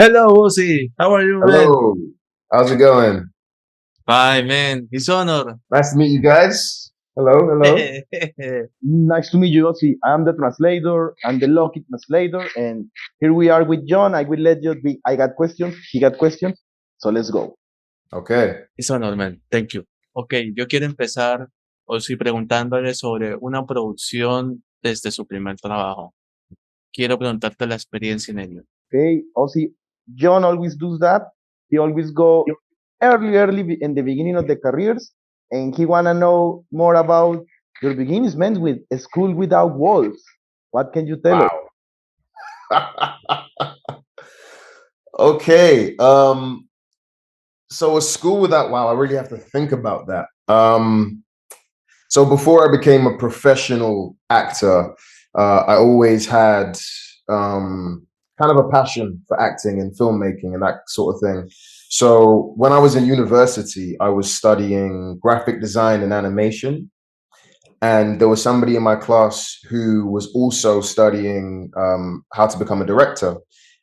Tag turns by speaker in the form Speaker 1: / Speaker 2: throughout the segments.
Speaker 1: Hello, Osy. How are you, man?
Speaker 2: Hello, how's it going?
Speaker 1: Fine, man. It's honor.
Speaker 2: Nice to meet you guys. Hello, hello.
Speaker 3: Nice to meet you, Osy. I'm the translator. I'm the lucky translator, and here we are with John. I will let you be. I got questions. He got questions. So let's go.
Speaker 2: Okay.
Speaker 1: It's honor, man. Thank you. Ok, yo quiero empezar, Osy, preguntándole sobre una producción desde su primer trabajo. Quiero preguntarte la experiencia en ello.
Speaker 3: Okay, Osy. John always does that. He always go early in the beginning of the careers, and he wanna know more about your beginnings, man, with a school without walls. What can you tell us?
Speaker 2: Wow. Okay. So a school without wow, I really have to think about that. So before I became a professional actor, I always had kind of a passion for acting and filmmaking and that sort of thing. So when I was in university, I was studying graphic design and animation. And there was somebody in my class who was also studying how to become a director,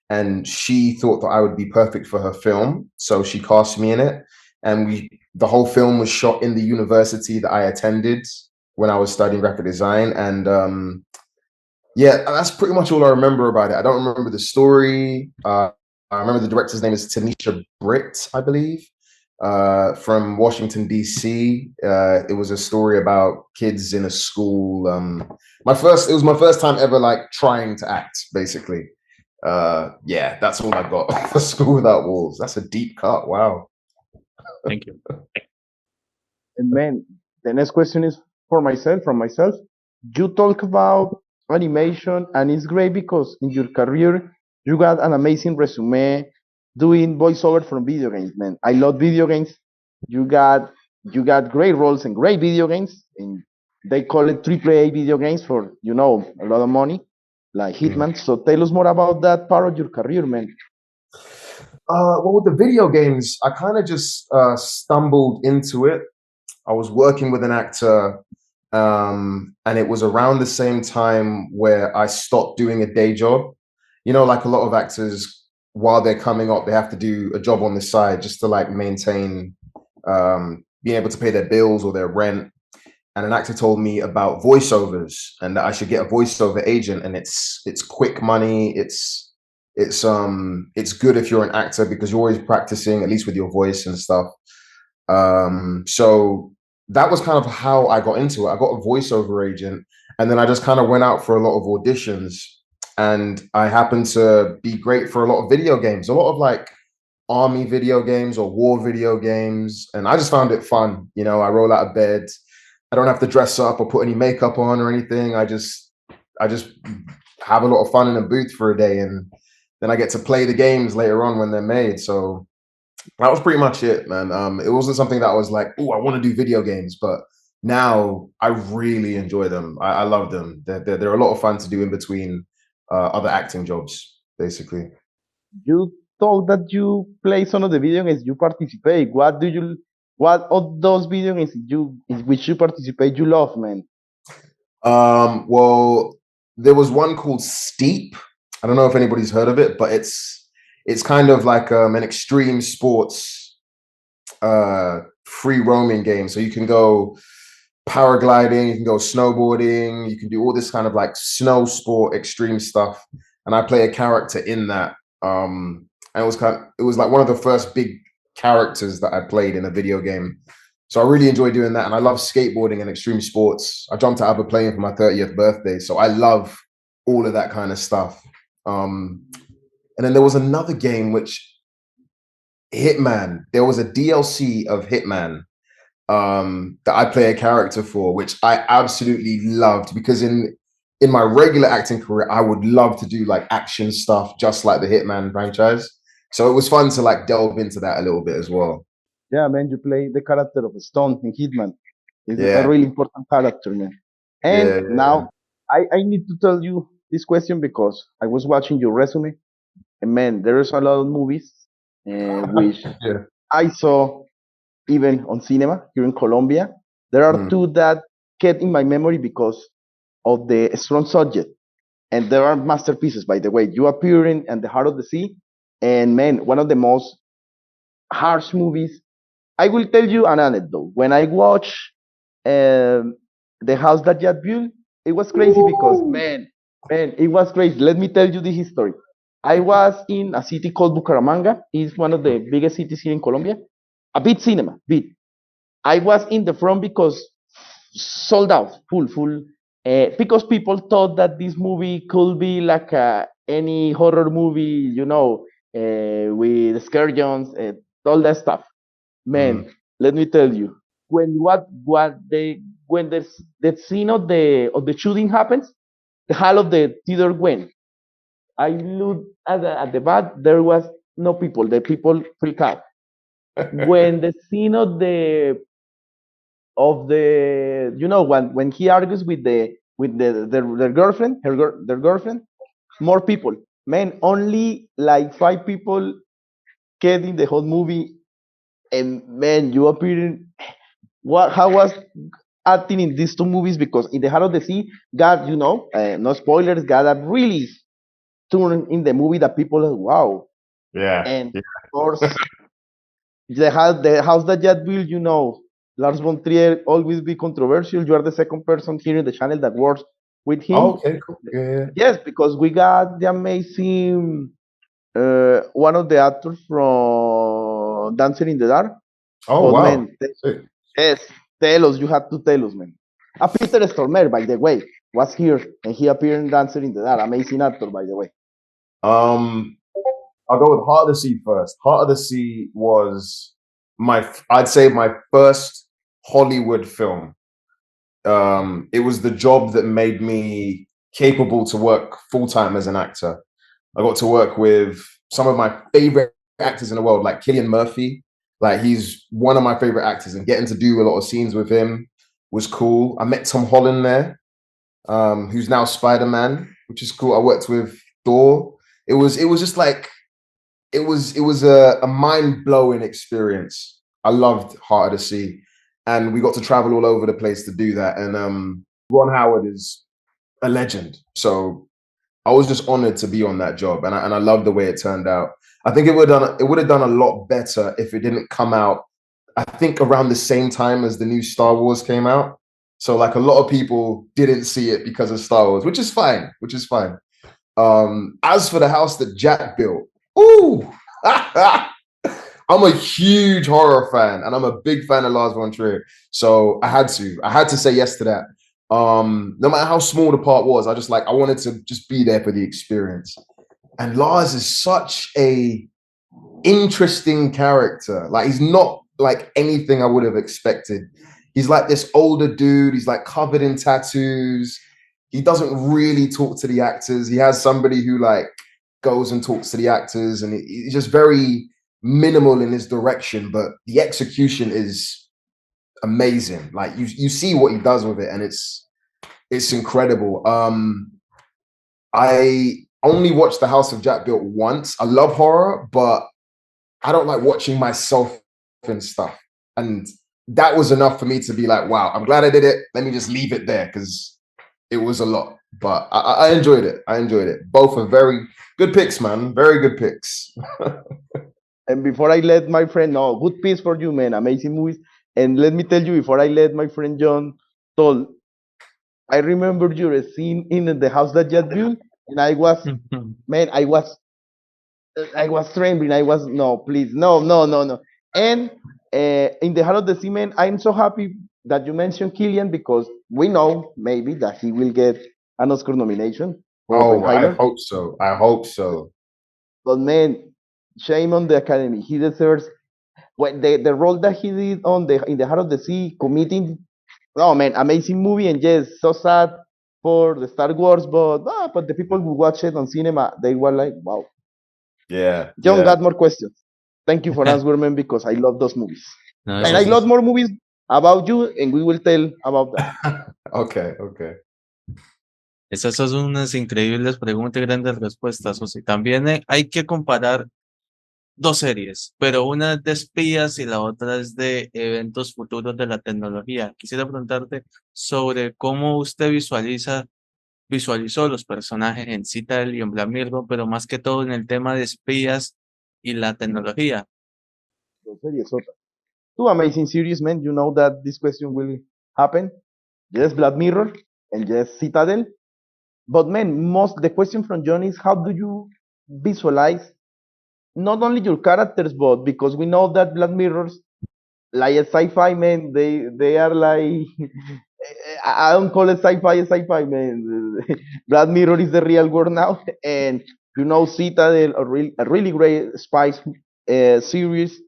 Speaker 2: and she thought that I would be perfect for her film, so she cast me in it. And the whole film was shot in the university that I attended when I was studying graphic design. And yeah, that's pretty much all I remember about it. I don't remember the story. I remember the director's name is Tanisha Britt, I believe, from Washington D.C. It was a story about kids in a school. It was my first time ever like trying to act, basically. Yeah, that's all I got for School Without Walls. That's a deep cut. Wow.
Speaker 1: Thank you.
Speaker 3: And man, the next question is for myself, from myself. You talk about animation, and it's great because in your career, you got an amazing resume doing voiceover from video games, man. I love video games. You got you got great roles and great video games, and they call it AAA video games for a lot of money, like
Speaker 2: Mm.
Speaker 3: Hitman. So tell us more about that part of your career, man.
Speaker 2: Well, with the video games, I kind of just stumbled into it. I was working with an actor, and it was around the same time where I stopped doing a day job. You know, like a lot of actors, while they're coming up, they have to do a job on the side just to like maintain being able to pay their bills or their rent. And an actor told me about voiceovers and that I should get a voiceover agent, and it's quick money. It's good if you're an actor because you're always practicing, at least with your voice and stuff. So that was kind of how I got into it. I got a voiceover agent, and then I just kind of went out for a lot of auditions, and I happened to be great for a lot of video games, a lot of like army video games or war video games, and I just found it fun. You know, I roll out of bed. I don't have to dress up or put any makeup on or anything. I just have a lot of fun in a booth for a day, and then I get to play the games later on when they're made. So that was pretty much it, man. It wasn't something that I was like, oh, I want to do video games, but now I really enjoy them. I love them. They're a lot of fun to do in between other acting jobs, basically.
Speaker 3: You told that you play some of the video games you participate. What of those video games in which you participate you love, man?
Speaker 2: Well, there was one called Steep. I don't know if anybody's heard of it, but it's kind of like an extreme sports free roaming game. So you can go paragliding, you can go snowboarding, you can do all this kind of like snow sport extreme stuff. And I play a character in that. And it was like one of the first big characters that I played in a video game. So I really enjoy doing that. And I love skateboarding and extreme sports. I jumped out of a plane for my 30th birthday. So I love all of that kind of stuff. And then there was another game which Hitman. There was a DLC of Hitman that I play a character for, which I absolutely loved because in my regular acting career, I would love to do like action stuff just like the Hitman franchise. So it was fun to like delve into that a little bit as well.
Speaker 3: Yeah, man, you play the character of Stone in Hitman. It's a
Speaker 2: Yeah,
Speaker 3: really important character, man. And
Speaker 2: yeah,
Speaker 3: now I need to tell you this question because I was watching your resume, and man, there's a lot of movies which
Speaker 2: yeah.
Speaker 3: I saw even on cinema here in Colombia. There are
Speaker 2: Mm,
Speaker 3: two that kept in my memory because of the strong subject. And there are masterpieces, by the way. You appear in The Heart of the Sea, And man, one of the most harsh movies. I will tell you an anecdote. When I watched The House That Jack Built, it was crazy because man, it was crazy. Let me tell you the history. I was in a city called Bucaramanga. It's one of the biggest cities here in Colombia. A big cinema, big. I was in the front because sold out, full, because people thought that this movie could be like any horror movie, with excursions, all that stuff.
Speaker 2: Mm.
Speaker 3: Man, let me tell you, when the scene of the shooting happens, the hall of the theater went. I looked at the back, there was no people. The people freaked out. When the scene of the when he argues with their girlfriend, their girlfriend, more people. Man, only like 5 people get in the whole movie, and man, you appear in what how was acting in these 2 movies, because in the Heart of the Sea, God, no spoilers, God a really turn in the movie that people are, wow.
Speaker 2: Yeah.
Speaker 3: And of course, the house that Jack built, Lars von Trier always be controversial. You are the second person here in the channel that works with
Speaker 2: Oh,
Speaker 3: him.
Speaker 2: okay, cool. Yeah.
Speaker 3: Yes, because we got the amazing one of the actors from Dancing in the Dark.
Speaker 2: Oh,
Speaker 3: But
Speaker 2: wow.
Speaker 3: man,
Speaker 2: Sick.
Speaker 3: yes, tell us. You have to tell us, man. Peter Stormer, by the way, was here and he appeared in Dancer in the Dark. Amazing actor, by the way.
Speaker 2: Um, I'll go with Heart of the Sea first. Heart of the Sea was I'd say my first Hollywood film. It was the job that made me capable to work full time as an actor. I got to work with some of my favorite actors in the world, like Cillian Murphy. Like he's one of my favorite actors, and getting to do a lot of scenes with him was cool. I met Tom Holland there, who's now Spider-Man, which is cool. I worked with Thor. It was just like it was a mind-blowing experience. I loved Heart of the Sea, and we got to travel all over the place to do that. And Ron Howard is a legend, so I was just honored to be on that job, and I love the way it turned out. I think it would have done a lot better if it didn't come out, I think, around the same time as the new Star Wars came out. So like a lot of people didn't see it because of Star Wars, which is fine, which is fine. As for the house that Jack built, ooh, I'm a huge horror fan, and I'm a big fan of Lars von Trier. So I had to say yes to that. No matter how small the part was, I wanted to just be there for the experience. And Lars is such a interesting character. Like he's not like anything I would have expected. He's like this older dude. He's like covered in tattoos. He doesn't really talk to the actors. He has somebody who like goes and talks to the actors, and he's just very minimal in his direction, but the execution is amazing. Like you see what he does with it, and it's incredible. I only watched The House of Jack Built once. I love horror, but I don't like watching myself and stuff. And that was enough for me to be like, wow, I'm glad I did it. Let me just leave it there because it was a lot. But I enjoyed it. I enjoyed it. Both are very good picks, man. Very good picks.
Speaker 3: And before I let my friend know, good piece for you, man. Amazing movies. And let me tell you, before I let my friend Jhon told, I remember your scene in the house that Jack built, and man, I was trembling. I was, no, please, no, no, no, no. And in the Heart of the Sea, man, I'm so happy that you mentioned Killian, because we know maybe that he will get an Oscar nomination for
Speaker 2: Oh, I
Speaker 3: Oppenheimer.
Speaker 2: hope so. I hope so.
Speaker 3: But man, shame on the Academy. He deserves when the role that he did on the in the Heart of the Sea, committing. Oh man, amazing movie, and yes, so sad for the Star Wars, but the people who watch it on cinema, they were like, wow.
Speaker 2: Yeah,
Speaker 3: Jhon
Speaker 2: yeah.
Speaker 3: got more questions. Thank you for answering, man, because I love those movies.
Speaker 1: No,
Speaker 3: And
Speaker 1: eso
Speaker 3: I
Speaker 2: Oh,
Speaker 1: es,
Speaker 3: love more movies about you, and we will tell about that.
Speaker 2: okay, okay.
Speaker 1: esas son unas increíbles preguntas y grandes respuestas, Osy. También hay que comparar dos series, pero una es de espías y la otra es de eventos futuros de la tecnología. Quisiera preguntarte sobre cómo usted visualizó los personajes en Citadel y en Black Mirror, pero más que todo en el tema de espías y la tecnología.
Speaker 3: Dos series, otra. Two amazing series, man. You know that this question will happen. Yes, Black Mirror and yes, Citadel. But man, most the question from Jhon is how do you visualize not only your characters, but because we know that Black Mirrors, like a sci-fi man, they are like I don't call it sci-fi man. Black Mirror is the real world now, and you know Citadel, a really great spice series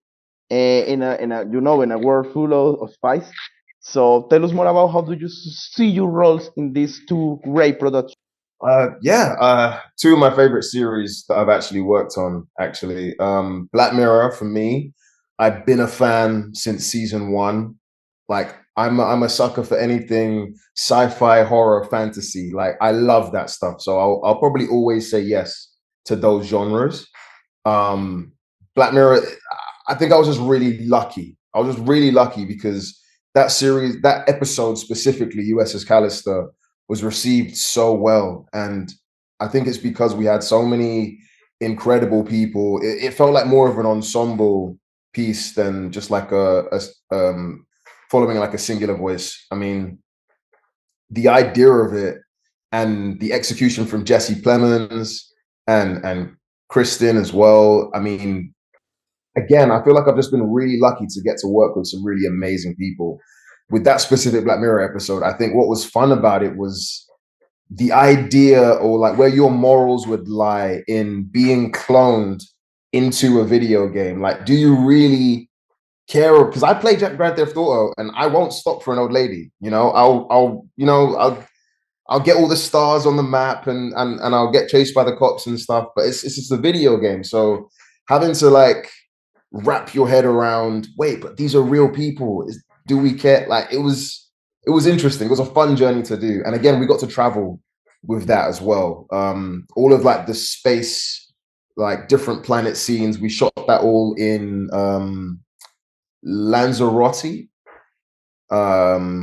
Speaker 3: in a in a world full of spice. So tell us more about how do you see your roles in these two great productions.
Speaker 2: Two of my favorite series that I've actually worked on, actually. Black Mirror for me. I've been a fan since season one. Like I'm a sucker for anything sci-fi, horror, fantasy. Like I love that stuff. So I'll probably always say yes to those genres. Um, Black Mirror, I think I was just really lucky. I was just really lucky because that series, that episode specifically, USS Callister, was received so well. And I think it's because we had so many incredible people. It felt like more of an ensemble piece than just like following like a singular voice. I mean, the idea of it and the execution from Jesse Plemons and Kristen as well. I mean, again, I feel like I've just been really lucky to get to work with some really amazing people. With that specific Black Mirror episode, I think what was fun about it was the idea or like where your morals would lie in being cloned into a video game. Like, do you really care? Because I play Grand Theft Auto and I won't stop for an old lady. You know, I'll get all the stars on the map and I'll get chased by the cops and stuff. But it's just a video game, so having to like wrap your head around, wait, but these are real people. Do we care? Like it was interesting. It was a fun journey to do. And again, we got to travel with that as well. All of like the space, like different planet scenes, we shot that all in Lanzarote,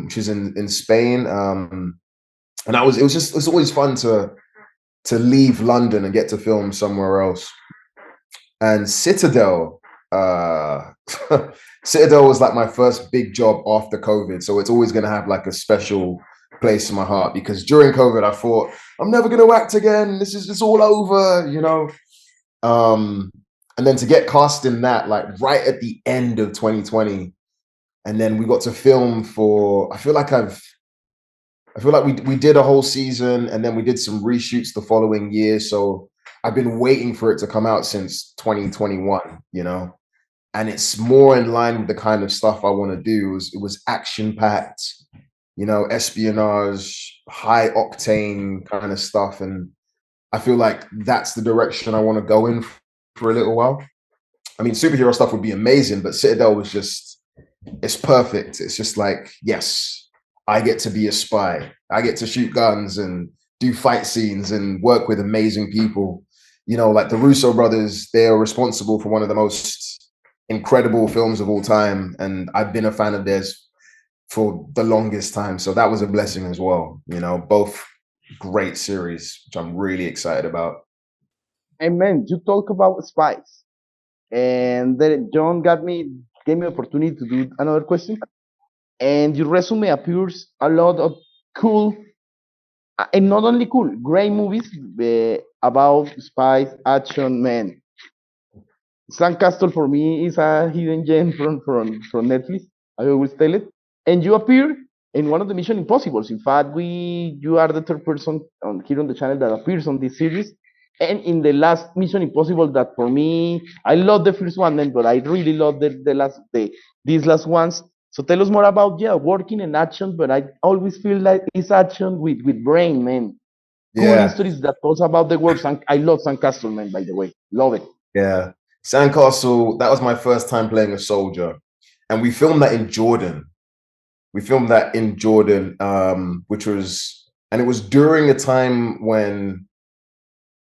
Speaker 2: which is in Spain. And it's always fun to leave London and get to film somewhere else. And Citadel, Citadel was like my first big job after COVID, so it's always going to have like a special place in my heart because during COVID I thought I'm never going to act again. It's all over, you know. And then to get cast in that like right at the end of 2020, and then we got to film for. I feel like we did a whole season and then we did some reshoots the following year. So I've been waiting for it to come out since 2021, you know, and it's more in line with the kind of stuff I want to do. It was action packed, you know, espionage, high octane kind of stuff. And I feel like that's the direction I want to go in for a little while. I mean, superhero stuff would be amazing, but Citadel was just, it's perfect. It's just like, yes, I get to be a spy. I get to shoot guns and do fight scenes and work with amazing people. You know, like the Russo brothers, they are responsible for one of the most incredible films of all time. And I've been a fan of theirs for the longest time. So that was a blessing as well. You know, both great series, which I'm really excited about.
Speaker 3: And man, you talk about spice, and then Jhon gave me opportunity to do another question. And your resume appears a lot of cool and not only cool, great movies about spies, action, man. Sandcastle for me is a hidden gem from Netflix. I always tell it. And you appear in one of the Mission Impossibles. In fact, you are the third person here on the channel that appears on this series. And in the last Mission Impossible, that for me, I love the first one, man, but I really love these last ones. So tell us more about working in action, but I always feel like it's action with brain, man. Cool
Speaker 2: Yeah,
Speaker 3: histories that talks about the world. I love Sandcastle, man, by the way. Love it.
Speaker 2: yeah. Sandcastle, that was my first time playing a soldier. And we filmed that in Jordan. We filmed that in Jordan, and it was during a time when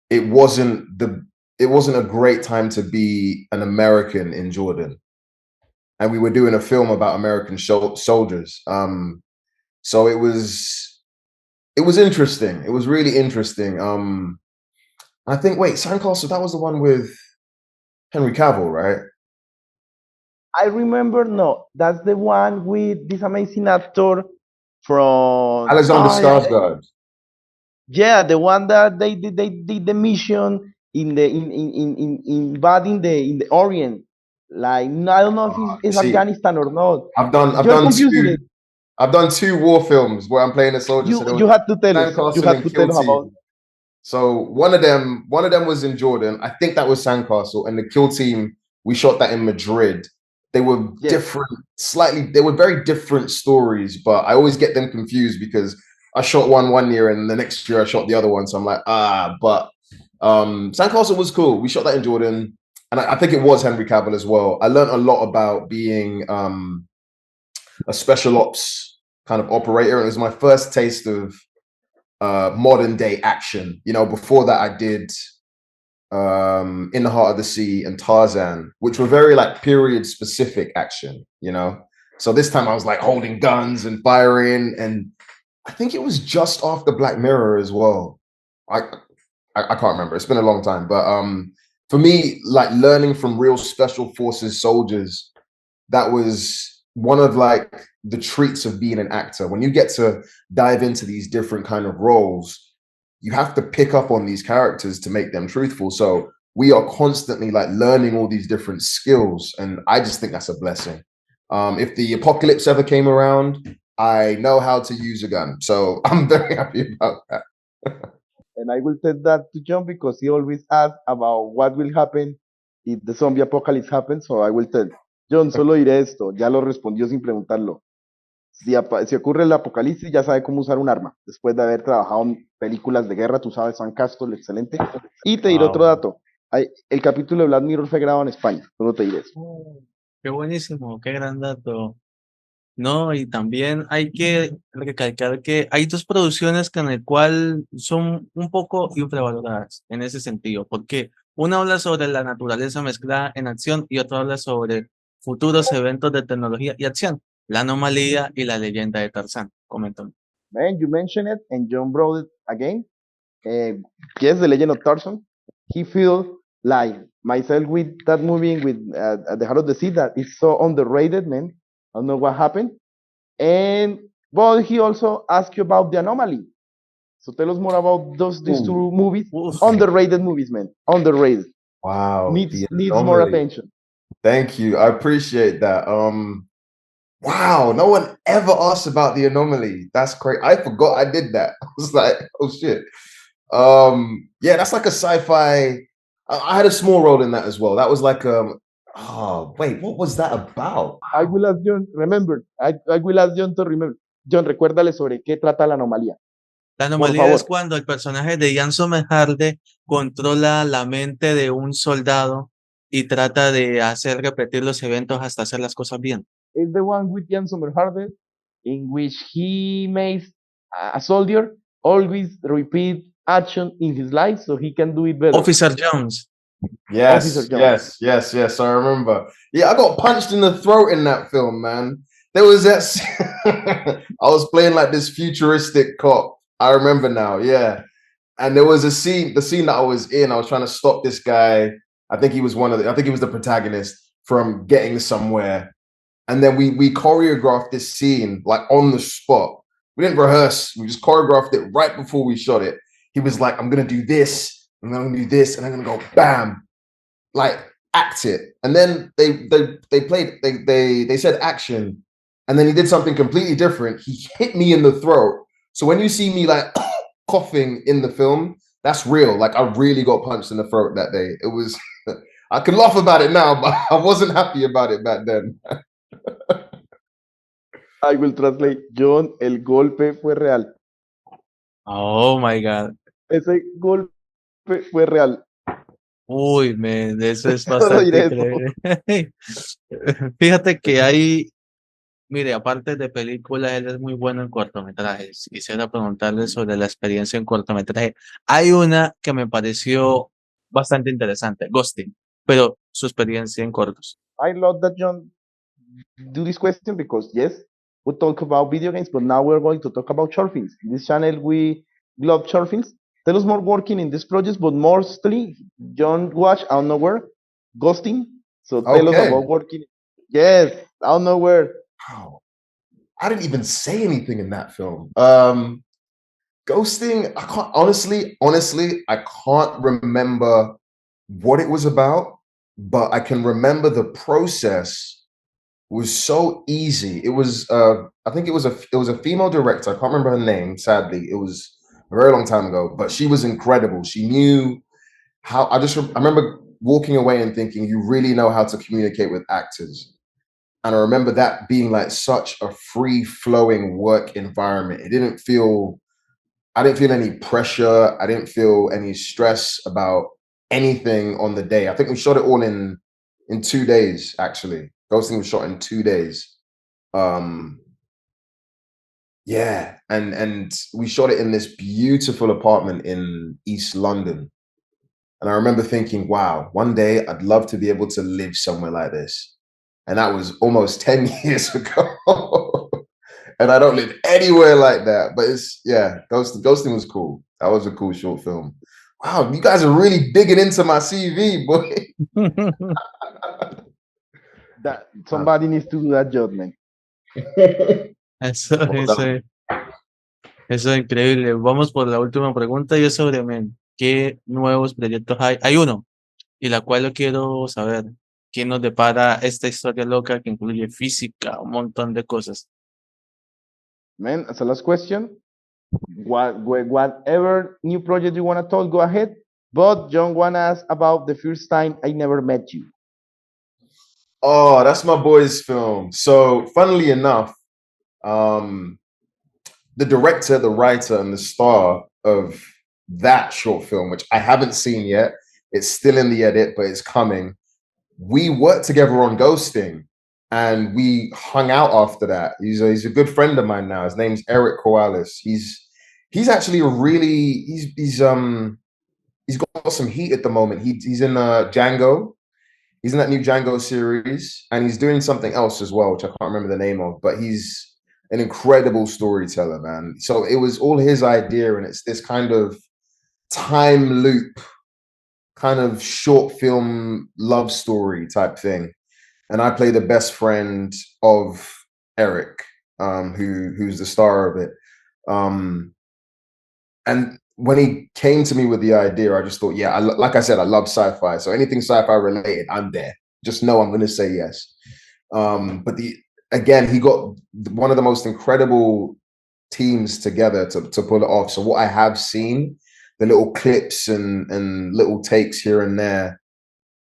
Speaker 2: it wasn't a great time to be an American in Jordan. And we were doing a film about American soldiers. So it was interesting. It was really interesting. I think, wait, Sandcastle, that was the one with Henry Cavill, right?
Speaker 3: I remember, no, that's the one with this amazing actor from,
Speaker 2: Alexander Skarsgård.
Speaker 3: yeah, the one that they did the mission in the in bad in the Orient. Like, I don't know if it's
Speaker 2: See,
Speaker 3: Afghanistan or not.
Speaker 2: I've
Speaker 3: You're
Speaker 2: done
Speaker 3: confusing
Speaker 2: two
Speaker 3: it.
Speaker 2: I've done two war films where I'm playing a soldier. So there
Speaker 3: You
Speaker 2: was
Speaker 3: had to tell us. You
Speaker 2: Sandcastle
Speaker 3: had
Speaker 2: and
Speaker 3: to
Speaker 2: Kill
Speaker 3: tell us about.
Speaker 2: Team. So one of them was in Jordan. I think that was Sandcastle, and the Kill Team we shot that in Madrid. They were
Speaker 3: Yes.
Speaker 2: different, slightly. They were very different stories, but I always get them confused because I shot one year and the next year I shot the other one. So I'm like, but Sandcastle was cool. We shot that in Jordan, and I think it was Henry Cavill as well. I learned a lot about being a special ops kind of operator, and it was my first taste of modern day action. You know, before that I did In the Heart of the Sea and Tarzan, which were very like period specific action, you know. So this time I was like holding guns and firing, and I think it was just after Black Mirror as well. I I can't remember. It's been a long time, but for me, like learning from real special forces soldiers, that was one of like the treats of being an actor. When you get to dive into these different kind of roles, you have to pick up on these characters to make them truthful. So we are constantly like learning all these different skills, and I just think that's a blessing. If the apocalypse ever came around, I know how to use a gun, so I'm very happy about that.
Speaker 3: And I will tell that to John because he always asks about what will happen if the zombie apocalypse happens. So I will tell John, solo diré esto. Ya lo respondió sin preguntarlo. Si ocurre el apocalipsis, ya sabe cómo usar un arma. Después de haber trabajado en películas de guerra, tú sabes, San Castle, excelente. Y te diré otro
Speaker 1: Wow.
Speaker 3: dato. El capítulo de Black Mirror fue grabado en España. Solo te diré eso.
Speaker 1: Qué buenísimo, qué gran dato. No, y también hay que recalcar que hay dos producciones que en el cual son un poco infravaloradas en ese sentido, porque una habla sobre la naturaleza mezclada en acción y otra habla sobre futuros eventos de tecnología y acción, la anomalía y la leyenda de Tarzán. Coméntame.
Speaker 3: Man, you mentioned it, and John brought it again. Yes, The Legend of Tarzan. He feels like myself with that movie with The Heart of the Sea that is so underrated, man. I don't know what happened. And but he also asked you about The Anomaly. So tell us more about these two movies.
Speaker 1: Uf.
Speaker 3: Underrated movies, man. Underrated.
Speaker 2: Wow,
Speaker 3: Needs more attention.
Speaker 2: Thank you. I appreciate that. Wow, no one ever asked about The Anomaly. That's great. I forgot I did that. I was like, oh shit. Yeah, that's like a sci-fi. I had a small role in that as well. That was like oh wait, what was that about?
Speaker 3: I will ask John, remember, I will ask John to remember. John, recuérdale sobre qué trata la anomalía.
Speaker 1: La
Speaker 3: Por
Speaker 1: anomalía es
Speaker 3: favor.
Speaker 1: cuando el personaje de Jhon controla la mente de un soldado y trata de hacer repetir los eventos hasta hacer las cosas bien.
Speaker 3: Is the one with Jan Somerhalder, in which he makes a soldier always repeat action in his life so he can do it better.
Speaker 1: Officer Jones.
Speaker 3: Officer Jhon.
Speaker 2: Yes. I remember. Yeah, I got punched in the throat in that film, man. There was that. I was playing like this futuristic cop. I remember now. Yeah, and there was a scene. The scene that I was in, I was trying to stop this guy. I think he was I think he was the protagonist from getting somewhere. And then we choreographed this scene like on the spot. We didn't rehearse. We just choreographed it right before we shot it. He was like, "I'm gonna do this, and I'm gonna do this, and I'm gonna go bam." Like act it, and then they said action, and then he did something completely different. He hit me in the throat. So when you see me like coughing in the film, that's real. Like I really got punched in the throat that day. It was I can laugh about it now, but I wasn't happy about it back then.
Speaker 3: I will translate. John, el golpe fue real.
Speaker 1: Oh my God.
Speaker 3: Ese golpe fue real.
Speaker 1: Uy, eso es
Speaker 3: Solo
Speaker 1: bastante
Speaker 3: diré eso.
Speaker 1: increíble. Fíjate que hay, mire, aparte de películas, él es muy bueno en cortometrajes. Quisiera preguntarle sobre la experiencia en cortometraje. Hay una que me pareció bastante interesante, Ghosting, pero su experiencia en cortos.
Speaker 3: I love that John do this question because yes, we talk about video games, but now we're going to talk about short films. In this channel, we love short films. Tell us more working in these projects, but mostly John watch out nowhere Ghosting. So tell us
Speaker 2: Okay.
Speaker 3: about working. Yes, out of nowhere.
Speaker 2: Wow. I didn't even say anything in that film. Ghosting, I can't honestly, I can't remember what it was about, but I can remember the process was so easy. It was I think it was a female director. I can't remember her name, sadly. It was a very long time ago, but she was incredible. She knew how I remember walking away and thinking, you really know how to communicate with actors. And I remember that being like such a free flowing work environment. I didn't feel any pressure. I didn't feel any stress about anything on the day. I think we shot it all in 2 days, actually. Ghosting was shot in 2 days. Yeah, and we shot it in this beautiful apartment in East London. And I remember thinking, wow, one day I'd love to be able to live somewhere like this. And that was almost 10 years ago. And I don't live anywhere like that. But ghosting was cool. That was a cool short film. Wow, you guys are really digging into my CV, boy.
Speaker 3: That somebody needs to do that job, man.
Speaker 1: Eso,
Speaker 2: Well
Speaker 1: eso,
Speaker 2: done.
Speaker 1: eso es increíble. Vamos por la última pregunta y es sobre men. ¿Qué nuevos proyectos hay? Hay uno, y la cual lo quiero saber. ¿Qué nos depara esta historia loca que incluye física, un montón de cosas?
Speaker 3: Man, as a last question, whatever new project you want to talk, go ahead. But Jhon want to ask about the first time I never met you.
Speaker 2: Oh, that's my boy's film. So, funnily enough, the director, the writer, and the star of that short film, which I haven't seen yet, it's still in the edit, but it's coming. We worked together on Ghosting, and we hung out after that. He's a good friend of mine now. His name's Eric Corrales. He's actually a really he's got some heat at the moment. He's in Django. He's in that new Django series, and he's doing something else as well, which I can't remember the name of. But he's an incredible storyteller, man. So it was all his idea, and it's this kind of time loop, kind of short film love story type thing. And I play the best friend of Eric, who's the star of it. And when he came to me with the idea, I just thought, yeah, like I said, I love sci-fi. So anything sci-fi related, I'm there. Just know I'm going to say yes. But he got one of the most incredible teams together to pull it off. So what I have seen, the little clips and little takes here and there,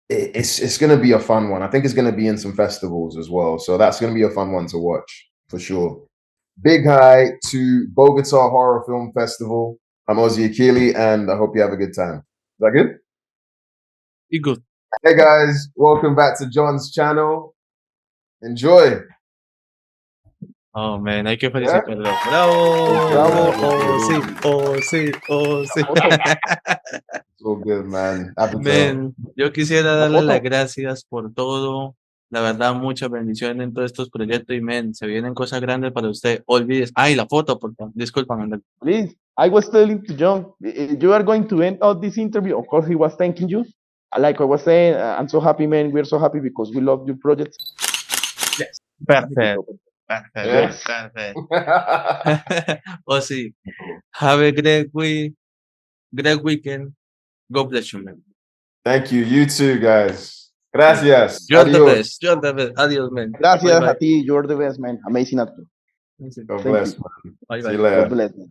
Speaker 2: it's going to be a fun one. I think it's going to be in some festivals as well. So that's going to be a fun one to watch for sure. Big hi to Bogota Horror Film Festival. I'm Osy Ikhile, and I hope you have a good time. Is that good?
Speaker 1: Y good.
Speaker 2: Hey guys, welcome back to Jhon's channel. Enjoy.
Speaker 1: Oh, man, hay que felicitarlo. ¡Bravo!
Speaker 3: Bravo.
Speaker 1: ¡Oh, sí! ¡Oh, sí! ¡Oh, sí!
Speaker 2: It's all good, man. Happy to
Speaker 1: Men, yo quisiera darle
Speaker 3: foto.
Speaker 1: las gracias por todo. La verdad, muchas bendiciones en todos estos proyectos y men, se vienen cosas grandes para usted. Olvides. Ay, la foto, por favor. Disculpa, Manuel.
Speaker 3: Please, I was telling to Jhon, you are going to end of this interview. Of course, he was thanking you. Like I was saying, I'm so happy, man. We're so happy because we love your projects.
Speaker 1: Yes. Perfect. Perfect.
Speaker 3: Yes.
Speaker 1: Perfect. Osy, have a great weekend. God bless you, man.
Speaker 2: Thank you. You too, guys. Gracias.
Speaker 1: You're the
Speaker 2: Adios.
Speaker 1: best. You're the best. Adios, man.
Speaker 3: Gracias
Speaker 1: Bye, bye.
Speaker 3: a ti. You're the best, man. Amazing actor.
Speaker 2: God
Speaker 3: Thank
Speaker 2: bless,
Speaker 3: you.
Speaker 2: man.
Speaker 1: Bye,
Speaker 2: See you
Speaker 1: bye.
Speaker 2: later.
Speaker 3: God bless, man.